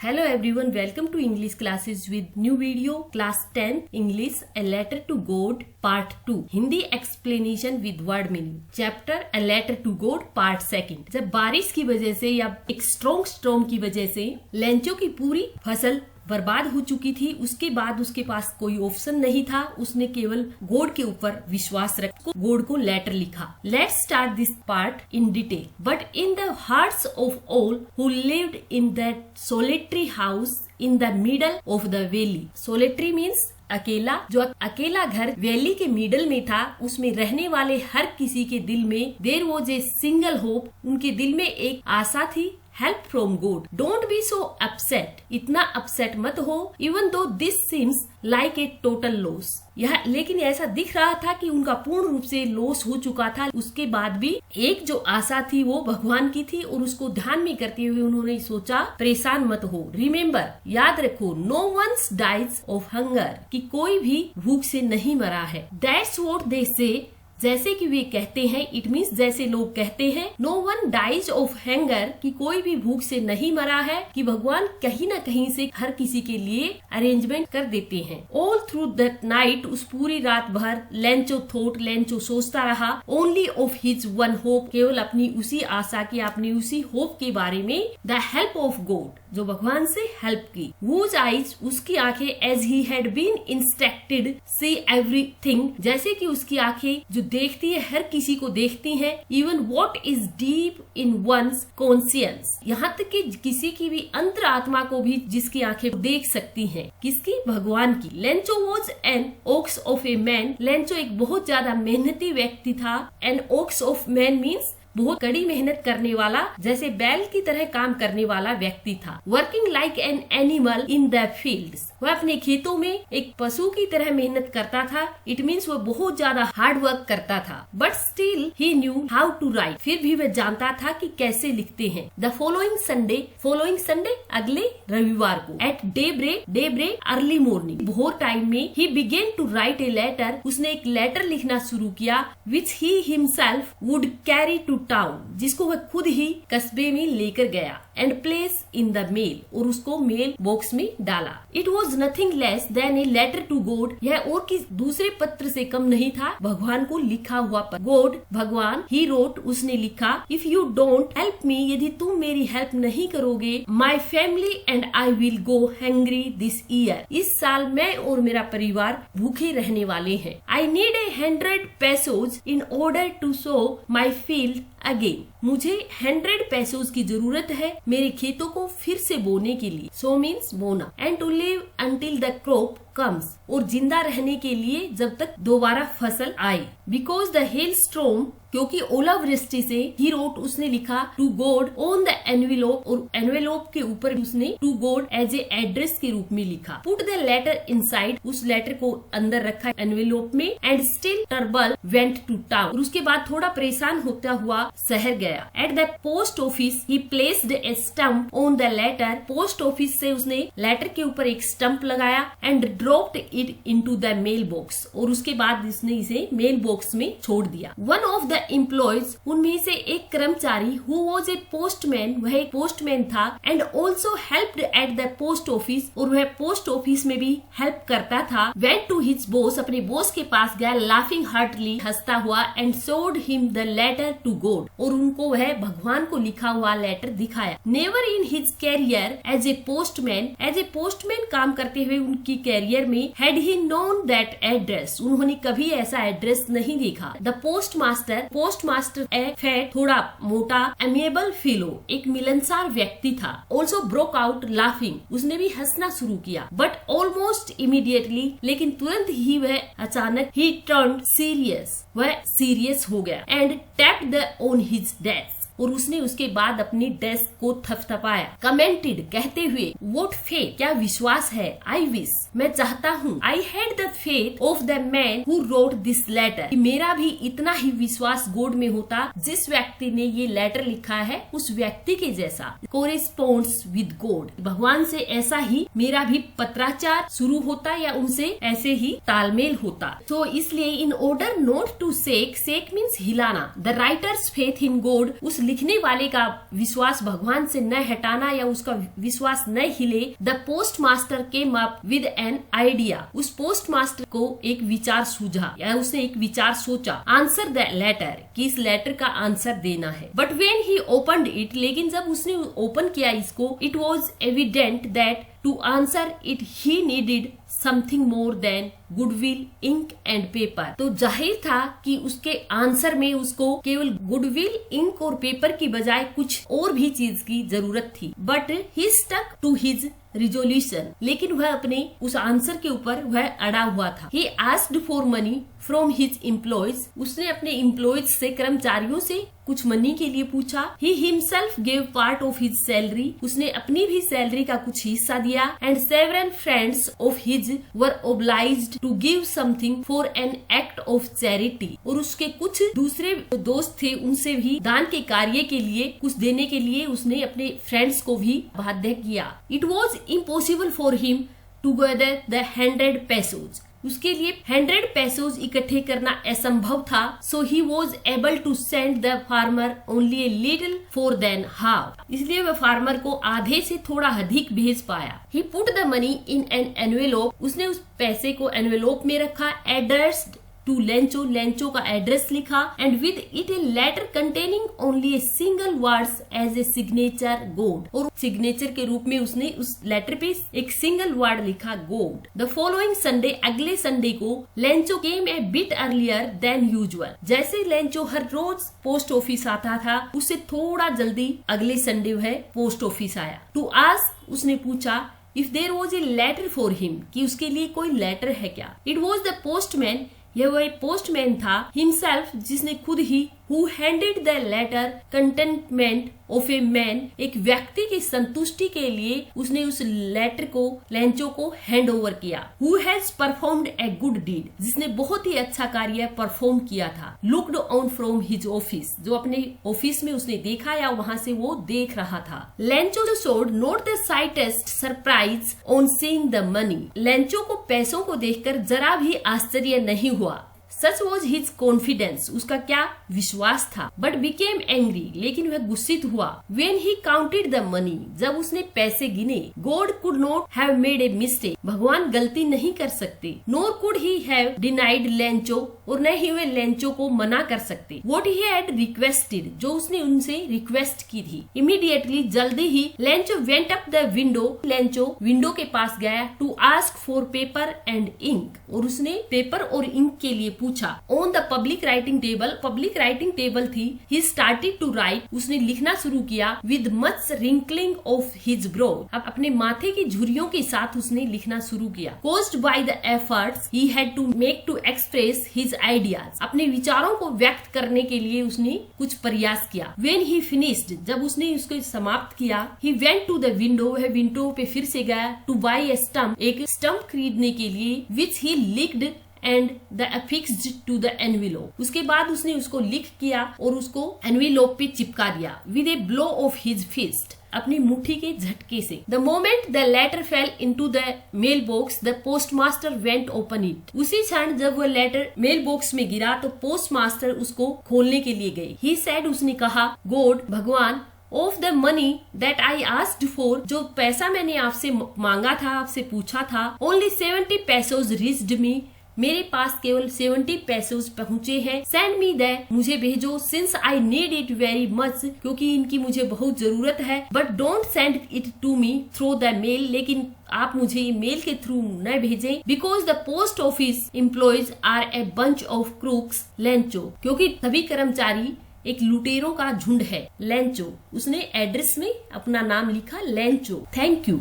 Hello everyone, welcome to English classes with new video class 10 English A Letter to God Part 2 Hindi explanation with word meaning chapter A Letter to God Part 2। जब बारिश की वजह से या एक strong storm की वजह से लेंचो की पूरी फसल बर्बाद हो चुकी थी, उसके बाद उसके पास कोई ऑप्शन नहीं था। उसने केवल गॉड के ऊपर विश्वास रख गॉड को लेटर लिखा। Let's start this part in detail. But in the hearts of all who lived in that solitary house in the middle of the valley. Solitary means अकेला। जो अकेला घर वैली के मिडल में था, उसमें रहने वाले हर किसी के दिल में there was a single hope. उनके दिल में एक आशा थी, help from God. Don't be so upset, इतना अपसेट मत हो। Even though this seems like a total loss. यह लेकिन ऐसा दिख रहा था कि उनका पूर्ण रूप से लॉस हो चुका था। उसके बाद भी एक जो आशा थी वो भगवान की थी, और उसको ध्यान में करते हुए उन्होंने सोचा परेशान मत हो। रिमेम्बर, याद रखो, no one's dies of hunger, कि कोई भी भूख से नहीं मरा है। दैट्स व्हाट दे से, जैसे कि वे कहते हैं। इट मीन्स जैसे लोग कहते हैं। No one dies of hunger, कि कोई भी भूख से नहीं मरा है, कि भगवान कहीं न कहीं से हर किसी के लिए अरेंजमेंट कर देते हैं। ऑल थ्रू दैट नाइट, उस पूरी रात भर लेंचो थॉट, लेंचो सोचता रहा। Only of his one hope, केवल अपनी उसी आशा की, अपनी उसी होप के बारे में। द हेल्प ऑफ गॉड, जो भगवान से हेल्प की। वूज आइज, उसकी आंखें, as he had been instructed see everything, जैसे कि उसकी आंखें जो देखती है हर किसी को देखती हैं। Even what is deep in one's conscience, यहाँ तक कि किसी की भी अंतर आत्मा को भी जिसकी आंखें देख सकती हैं। किसकी? भगवान की। Lencho was an ox of a man, Lencho एक बहुत ज्यादा मेहनती व्यक्ति था। An ox of man means बहुत कड़ी मेहनत करने वाला, जैसे बैल की तरह काम करने वाला व्यक्ति था। Working like an animal in the fields, वह अपने खेतों में एक पशु की तरह मेहनत करता था। इट मीन्स वह बहुत ज्यादा हार्ड वर्क करता था। But still he knew how to write, फिर भी वह जानता था कि कैसे लिखते हैं। द फॉलोइंग संडे, अगले रविवार को, at day break early morning, भोर टाइम में, he begin to write a letter, उसने एक लेटर लिखना शुरू किया। Which he himself would carry to town, जिसको वह खुद ही कस्बे में लेकर गया। And place in the mail, और उसको मेल बॉक्स में डाला। It was nothing less than a letter to God, यह और किस दूसरे पत्र से कम नहीं था, भगवान को लिखा हुआ पत्र। गॉड, भगवान, ही रोट, उसने लिखा। If you don't help me, यदि तुम मेरी हेल्प नहीं करोगे, my family and I will go hangry this year, इस साल मैं और मेरा परिवार भूखे रहने वाले हैं। I need 100 pesos in order to sow my field again, मुझे 100 pesos की जरूरत है मेरे खेतों को फिर से बोने के लिए। सो मीन्स बोना। And to live until the crop comes, और जिंदा रहने के लिए जब तक दोबारा फसल आए। बिकॉज द हेल स्ट्रॉम, क्योंकि ओलावृष्टि से, ही रोट, उसने लिखा to God on the envelope, और एनवेलोप के ऊपर उसने to God as a address के रूप में लिखा। पुट द लेटर इनसाइड, उस लेटर को अंदर रखा एनवेलोप में। And still troubled went to town, और उसके बाद थोड़ा परेशान होता हुआ शहर गया। At the post office he placed a stamp on the letter, post office से उसने लेटर के ऊपर एक स्टम्प लगाया। And dropped it into the mail box, और उसके बाद उसने इसे मेल बॉक्स में छोड़ दिया। वन ऑफ द एम्प्लॉयज, उनमें से एक कर्मचारी, हु वॉज ए पोस्टमैन, वह एक पोस्टमैन था। And also helped at the post office, और वह पोस्ट ऑफिस में भी हेल्प करता था। वेंट टू हिज बॉस, अपने बॉस के पास गया, लाफिंग हार्टली, हंसता हुआ। And showed him the letter to God, और उनको वह भगवान को लिखा हुआ लेटर दिखाया। Never in his career as a postman काम करते हुए उनकी कैरियर में, had he known that address, उन्होंने कभी ऐसा एड्रेस नहीं देखा। द पोस्टमास्टर ए फैट, थोड़ा मोटा, एमिएबल फेलो, एक मिलनसार व्यक्ति था। ऑल्सो ब्रोक आउट लाफिंग, उसने भी हंसना शुरू किया। बट ऑलमोस्ट इमीडिएटली, लेकिन तुरंत ही वह अचानक, ही टर्न्ड सीरियस, वह सीरियस हो गया। And tapped the on his desk, और उसने उसके बाद अपनी डेस्क को थपथपाया। कमेंटेड, कहते हुए, वोट फेथ, क्या विश्वास है। आई विश, मैं चाहता हूँ। I had the faith of the man who wrote this letter, मेरा भी इतना ही विश्वास गॉड में होता जिस व्यक्ति ने ये लेटर लिखा है, उस व्यक्ति के जैसा। कोरेस्पोंड्स विद गॉड, भगवान से ऐसा ही मेरा भी पत्राचार शुरू होता, या उनसे ऐसे ही तालमेल होता। तो इसलिए in order not to shake means हिलाना, the writer's faith in God, उस लिखने वाले का विश्वास भगवान से न हटाना या उसका विश्वास न हिले, the post master came up with an idea, उस पोस्ट मास्टर को एक विचार सूझा या उसने एक विचार सोचा, आंसर द लेटर, कि इस लेटर का आंसर देना है। But when he opened it, लेकिन जब उसने ओपन किया इसको, it was evident that to answer it he needed something more than goodwill, ink and paper. तो जाहिर था कि उसके आंसर में उसको केवल गुडविल, इंक और पेपर की बजाय कुछ और भी चीज की जरूरत थी। But he stuck to his resolution, लेकिन वह अपने उस आंसर के ऊपर वह अड़ा हुआ था। He asked for money from his employees, उसने अपने एम्प्लॉयज से, कर्मचारियों से कुछ मनी के लिए पूछा। He himself gave part of his salary, उसने अपनी भी सैलरी का कुछ हिस्सा दिया। And several friends of his were obliged to give something for an act of charity, और उसके कुछ दूसरे दोस्त थे, उनसे भी दान के कार्य के लिए कुछ देने के लिए उसने अपने फ्रेंड्स को भी बाध्य किया। It was impossible for him to gather the 100 pesos, उसके लिए 100 pesos इकट्ठे करना असंभव था। So he was able to send the farmer only a little for than half, इसलिए वह फार्मर को आधे से थोड़ा अधिक भेज पाया। He put the money in an envelope, उसने उस पैसे को एनवेलोप में रखा। एड्रेस्ड टू लेंचो, लेंचो का एड्रेस लिखा। And with it a letter containing only a single words as a signature God, और सिग्नेचर के रूप में उसने उस लेटर पे एक सिंगल वर्ड लिखा, गोड। द फॉलोइंग संडे, अगले संडे को, Lencho came a bit earlier than usual, जैसे लेंचो हर रोज पोस्ट ऑफिस आता था, उससे थोड़ा जल्दी अगले संडे वह पोस्ट ऑफिस आया। टू आस्क, उसने पूछा, if there was a letter for him, कि उसके लिए कोई लेटर है क्या। इट वॉज द पोस्टमैन, यह वह पोस्टमैन था, हिमसेल्फ, जिसने खुद ही, who handed the letter contentment of a man, एक व्यक्ति की संतुष्टि के लिए उसने उस लेटर को, लेंचो को हैंड ओवर किया। Who has performed a good deed, जिसने बहुत ही अच्छा कार्य परफॉर्म किया था। Looked on from his office, जो अपने ऑफिस में उसने देखा या वहाँ से वो देख रहा था। Lencho showed not the slightest surprise on seeing the money, Lencho को पैसों को देखकर जरा भी आश्चर्य नहीं हुआ। सच वॉज हिज कॉन्फिडेंस, उसका क्या विश्वास था। बट बिकेम एंग्री, लेकिन वह गुस्सित हुआ। When he counted the money, जब उसने पैसे गिने। God could not have made a mistake, भगवान गलती नहीं कर सकते। Nor could he have denied Lencho, और न ही वे लेंचो को मना कर सकते। वॉट ही हैड रिक्वेस्टेड, जो उसने उनसे रिक्वेस्ट की थी। इमीडिएटली, जल्दी ही, Lencho went up the window, Lencho window के पास गया। To ask for paper and ink, और उसने पेपर और इंक के लिए पूछा। On the public writing table, public writing table थी। ही स्टार्टेड टू राइट, उसने लिखना शुरू किया। With much wrinkling of his brow, अब अपने माथे की झुर्रियों के साथ उसने लिखना शुरू किया। Caused by the efforts he had to make to express his ideas, अपने विचारों को व्यक्त करने के लिए उसने कुछ प्रयास किया। व्हेन ही फिनिश्ड, जब उसने उसको समाप्त किया। He went to the window, वह विंडो पे फिर से गया। टू बाय ए स्टम्प, एक स्टम्प खरीदने के लिए। Which he licked and the affixed to the envelope, उसके बाद उसने उसको लिख किया और उसको एनवेलोप पे चिपका दिया। With a blow of his fist, अपनी मुट्ठी के झटके से। The moment the letter fell into the mail box, the post master went open it, उसी क्षण जब वह लेटर मेल बॉक्स में गिरा तो पोस्ट मास्टर उसको खोलने के लिए गए। ही सेड, उसने कहा, गॉड, भगवान, of the money that I asked for, जो पैसा मैंने आपसे मांगा था, आपसे पूछा था। ओनली 70 pesos रीच्ड मी, मेरे पास केवल 70 pesos पहुँचे हैं। सेंड मी दैट, मुझे भेजो। Since I need it very much, क्योंकि इनकी मुझे बहुत जरूरत है। But don't send it to me through the mail, लेकिन आप मुझे मेल के थ्रू न भेजें। Because the post office employees are a bunch of crooks, Lencho, क्योंकि सभी कर्मचारी एक लुटेरों का झुंड है। लेंचो, उसने एड्रेस में अपना नाम लिखा, लेंचो। Thank you.